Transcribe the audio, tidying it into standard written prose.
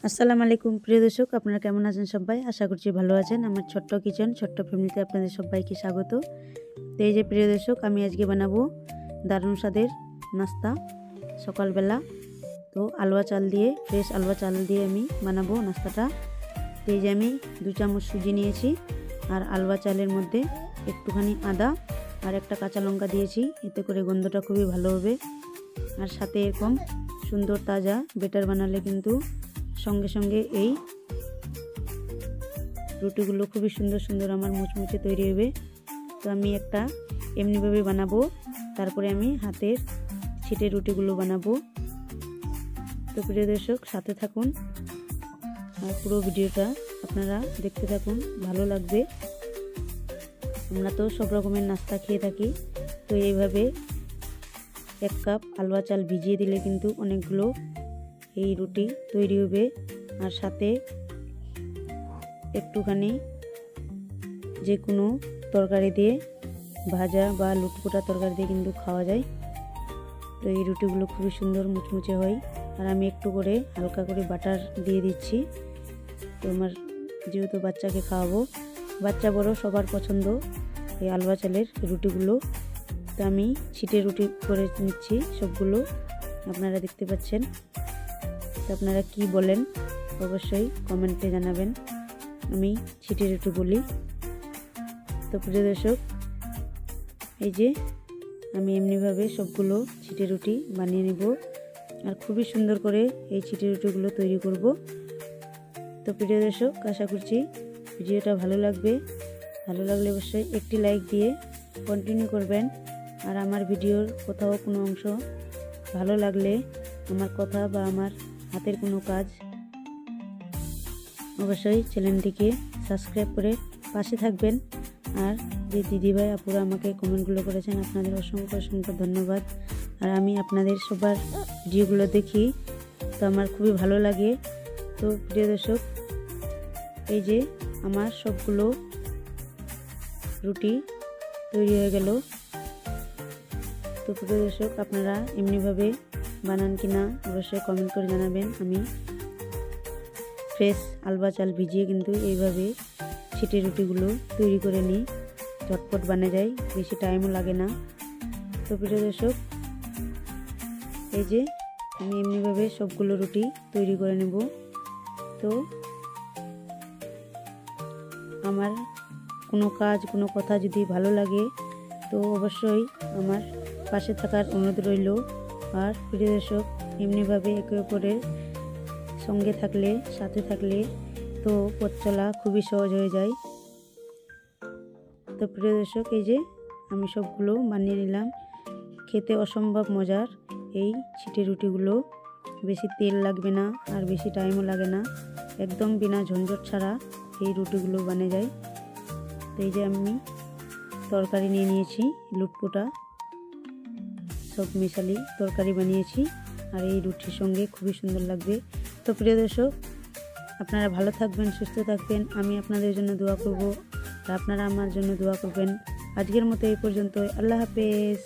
আসসালামু আলাইকুম প্রিয় দর্শক, আপনারা কেমন আছেন সবাই? আশা করছি ভালো আছেন। আমার ছোট্ট কিচেন, ছোট্ট ফ্যামিলিতে আপনাদের সবাইকে স্বাগত। তো এই যে প্রিয় দর্শক, আমি আজকে বানাবো দারুণ স্বাদের নাস্তা সকালবেলা। তো আলুয়া চাল দিয়ে, ফ্রেশ আলুয়া চাল দিয়ে আমি বানাবো নাস্তাটা। তো এই যে আমি 2 চামচ সুজি নিয়েছি, আর আলুয়া চালের মধ্যে একটুখানি আদা আর একটা কাঁচা লঙ্কা দিয়েছি, এতে করে গন্ধটা খুবই ভালো হবে। আর সাথে এরকম সুন্দর তাজা বেটার বানালে কিন্তু সঙ্গে সঙ্গে এই রুটিগুলো খুবই সুন্দর সুন্দর আমার মুচমুচে তৈরি হবে। তো আমি একটা এমনিভাবে বানাবো, তারপরে আমি হাতের ছিটে রুটিগুলো বানাবো। তো প্রিয় দর্শক, সাথে থাকুন আর পুরো ভিডিওটা আপনারা দেখতে থাকুন, ভালো লাগবে। আমরা তো সব রকমের নাস্তা খেয়ে থাকি, তো এইভাবে 1 কাপ আলুয়া চাল ভিজিয়ে দিলে কিন্তু অনেকগুলো এই রুটি তৈরি হবে। আর সাথে একটুখানি যে কোনো তরকারি দিয়ে, ভাজা বা লুটপুটা তরকারি দিয়ে কিন্তু খাওয়া যায়। তো এই রুটিগুলো খুবই সুন্দর মুচমুচে হয়। আর আমি একটু করে হালকা করে বাটার দিয়ে দিচ্ছি। তো আমার যেহেতু বাচ্চাকে খাওয়াবো, বাচ্চা বড় সবার পছন্দ এই আলুয়া চালের রুটিগুলো। তো আমি ছিটে রুটি করে নিচ্ছি সবগুলো, আপনারা দেখতে পাচ্ছেন। তো আপনারা কি বলেন অবশ্যই কমেন্টে জানাবেন, আমি ছিটে রুটি বলি। তো প্রিয় দর্শক, এই যে আমি এমনিভাবে সবগুলো ছিটে রুটি বানিয়ে নেব, আর খুবই সুন্দর করে এই ছিটে রুটিগুলো তৈরি করব। তো প্রিয় দর্শক, আশা করছি ভিডিওটা ভালো লাগবে। ভালো লাগলে অবশ্যই একটি লাইক দিয়ে কন্টিনিউ করবেন। আর আমার ভিডিওর কোথাও কোনো অংশ ভালো লাগলে, আমার কথা বা আমার হাতের কোনো কাজ, অবশ্যই চ্যানেলটিকে সাবস্ক্রাইব করে পাশে থাকবেন। আর যে দিদিভাই আপুরা আমাকে কমেন্টগুলো করেছেন, আপনাদের অসংখ্য অসংখ্য ধন্যবাদ। আর আমি আপনাদের সবার ভিডিওগুলো দেখি, তো আমার খুবই ভালো লাগে। তো প্রিয় দর্শক, এই যে আমার সবগুলো রুটি তৈরি হয়ে গেল। তো প্রিয় দর্শক, আপনারা এমনিভাবে বানান কিনা অবশ্যই কমেন্ট করে জানাবেন। আমি ফ্রেশ আলুয়া চাল ভিজিয়ে কিন্তু এইভাবে ছিটে রুটিগুলো তৈরি করে নিই, ঝটপট বানা যায়, বেশি টাইমও লাগে না। তো প্রিয় দর্শক, এই যে আমি এমনিভাবে সবগুলো রুটি তৈরি করে নেব। তো আমার কোনো কাজ, কোনো কথা যদি ভালো লাগে, তো অবশ্যই আমার পাশে থাকার অনুরোধ রইল। আর প্রিয় দর্শক, এমনিভাবে একে অপরের সঙ্গে থাকলে, সাথে থাকলে তো পথ চলা খুবই সহজ হয়ে যায়। তো প্রিয় দর্শক, এই যে আমি সবগুলো বানিয়ে নিলাম। খেতে অসম্ভব মজার এই ছিটে রুটিগুলো, বেশি তেল লাগবে না আর বেশি টাইমও লাগে না, একদম বিনা ঝঞ্ঝট ছাড়া এই রুটিগুলো বানিয়ে যায়। তো এই যে আমি তরকারি নিয়ে নিয়েছি, লুটপুটা সব মিশালি তরকারি বানিয়েছি, আর এই রুটির সঙ্গে খুবই সুন্দর লাগবে। তো প্রিয় দর্শক, আপনারা ভালো থাকবেন, সুস্থ থাকবেন। আমি আপনাদের জন্য দোয়া করব, আর আপনারা আমার জন্য দোয়া করবেন। আজকের মতো এই পর্যন্ত। আল্লাহ হাফেজ।